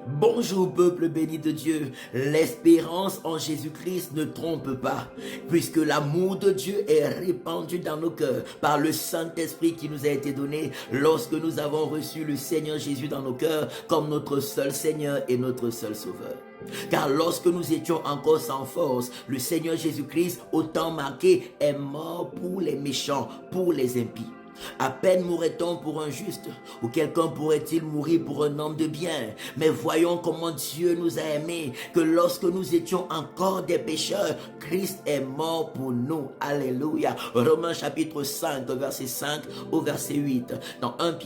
Bonjour peuple béni de Dieu, l'espérance en Jésus-Christ ne trompe pas, puisque l'amour de Dieu est répandu dans nos cœurs par le Saint-Esprit qui nous a été donné lorsque nous avons reçu le Seigneur Jésus dans nos cœurs comme notre seul Seigneur et notre seul Sauveur. Car lorsque nous étions encore sans force, le Seigneur Jésus-Christ, au temps marqué, est mort pour les méchants, pour les impies. À peine mourrait-on pour un juste, ou quelqu'un pourrait-il mourir pour un homme de bien. Mais voyons comment Dieu nous a aimés, que lorsque nous étions encore des pécheurs, Christ est mort pour nous. Alléluia. Romains chapitre 5, verset 5 au verset 8. Dans 1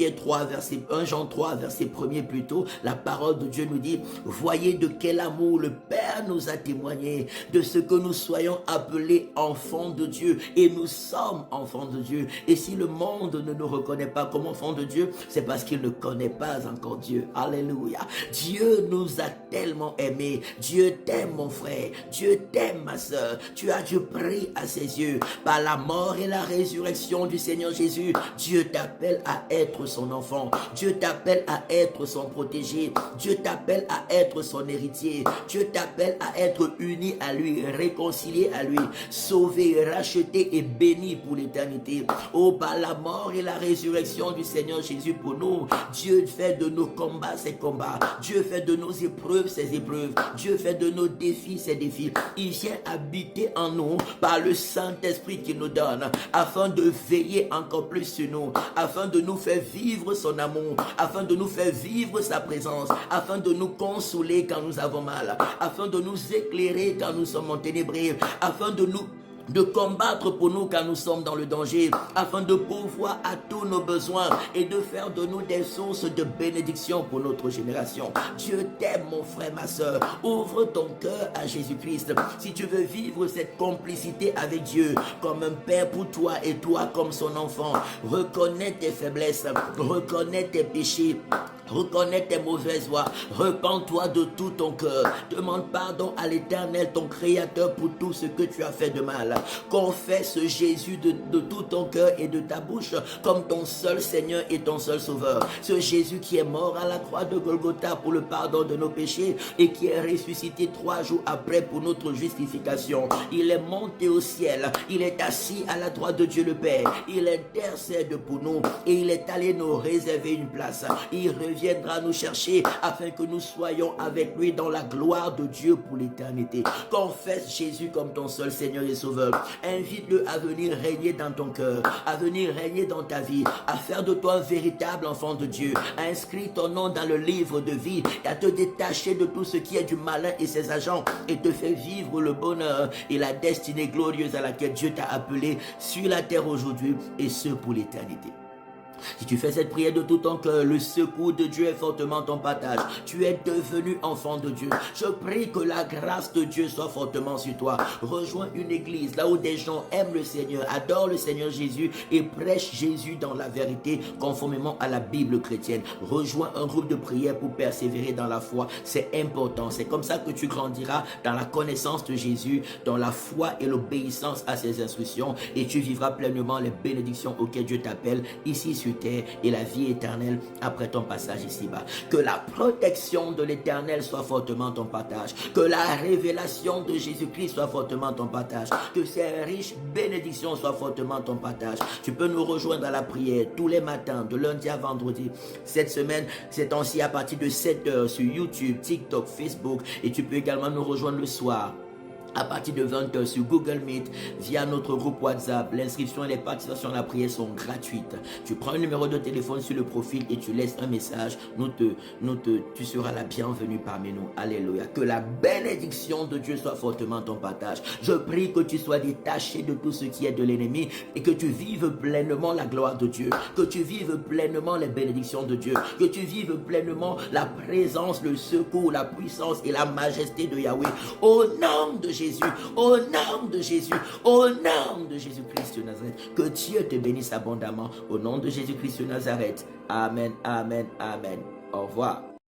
Jean 3, verset 1er plutôt, la parole de Dieu nous dit, voyez de quel amour le Père nous a témoigné, de ce que nous soyons appelés enfants de Dieu, et nous sommes enfants de Dieu. Et si le monde ne nous reconnaît pas comme enfants de Dieu, c'est parce qu'il ne connaît pas encore Dieu. Alléluia. Dieu nous a tellement aimés. Dieu t'aime mon frère. Dieu t'aime ma soeur. Tu as Dieu pris à ses yeux. Par la mort et la résurrection du Seigneur Jésus, Dieu t'appelle à être son enfant. Dieu t'appelle à être son protégé. Dieu t'appelle à être son héritier. Dieu t'appelle à être uni à lui, réconcilié à lui, sauvé, racheté et béni pour l'éternité. Oh, par la mort et la résurrection du Seigneur Jésus pour nous, Dieu fait de nos combats ses combats, Dieu fait de nos épreuves ses épreuves, Dieu fait de nos défis ses défis. Il vient habiter en nous par le Saint-Esprit qu'il nous donne, afin de veiller encore plus sur nous, afin de nous faire vivre son amour, afin de nous faire vivre sa présence, afin de nous consoler quand nous avons mal, afin de nous éclairer quand nous sommes enténébrés, afin de combattre pour nous quand nous sommes dans le danger, afin de pourvoir à tous nos besoins et de faire de nous des sources de bénédiction pour notre génération. Dieu t'aime mon frère, ma soeur. Ouvre ton cœur à Jésus-Christ. Si tu veux vivre cette complicité avec Dieu comme un père pour toi et toi comme son enfant, reconnais tes faiblesses, reconnais tes péchés, reconnais tes mauvaises voies, repens-toi de tout ton cœur, demande pardon à l'Éternel, ton Créateur, pour tout ce que tu as fait de mal. Confesse Jésus de tout ton cœur et de ta bouche comme ton seul Seigneur et ton seul Sauveur. Ce Jésus qui est mort à la croix de Golgotha pour le pardon de nos péchés et qui est ressuscité 3 jours après pour notre justification. Il est monté au ciel, il est assis à la droite de Dieu le Père, il intercède pour nous et il est allé nous réserver une place. Il reviendra nous chercher afin que nous soyons avec lui dans la gloire de Dieu pour l'éternité. Confesse Jésus comme ton seul Seigneur et Sauveur. Invite-le à venir régner dans ton cœur, à venir régner dans ta vie, à faire de toi un véritable enfant de Dieu, à inscrire ton nom dans le livre de vie et à te détacher de tout ce qui est du malin et ses agents et te faire vivre le bonheur et la destinée glorieuse à laquelle Dieu t'a appelé sur la terre aujourd'hui et ce pour l'éternité. Si tu fais cette prière de tout ton cœur, le secours de Dieu est fortement ton partage. Tu es devenu enfant de Dieu. Je prie que la grâce de Dieu soit fortement sur toi. Rejoins une église là où des gens aiment le Seigneur, adorent le Seigneur Jésus et prêchent Jésus dans la vérité conformément à la Bible chrétienne. Rejoins un groupe de prière pour persévérer dans la foi. C'est important. C'est comme ça que tu grandiras dans la connaissance de Jésus, dans la foi et l'obéissance à ses instructions et tu vivras pleinement les bénédictions auxquelles Dieu t'appelle ici sur terre et la vie éternelle après ton passage ici-bas. Que la protection de l'Éternel soit fortement ton partage. Que la révélation de Jésus-Christ soit fortement ton partage. Que ces riches bénédictions soient fortement ton partage. Tu peux nous rejoindre à la prière tous les matins, de lundi à vendredi. Cette semaine, c'est ainsi à partir de 7h sur YouTube, TikTok, Facebook. Et tu peux également nous rejoindre le soir à partir de 20h sur Google Meet, via notre groupe WhatsApp. L'inscription et les participations à la prière sont gratuites. Tu prends un numéro de téléphone sur le profil et tu laisses un message. Tu seras la bienvenue parmi nous. Alléluia. Que la bénédiction de Dieu soit fortement ton partage. Je prie que tu sois détaché de tout ce qui est de l'ennemi et que tu vives pleinement la gloire de Dieu. Que tu vives pleinement les bénédictions de Dieu. Que tu vives pleinement la présence, le secours, la puissance et la majesté de Yahweh. Au nom de Jésus, au nom de Jésus, au nom de Jésus-Christ de Nazareth. Que Dieu te bénisse abondamment. Au nom de Jésus-Christ de Nazareth. Amen, amen, amen. Au revoir.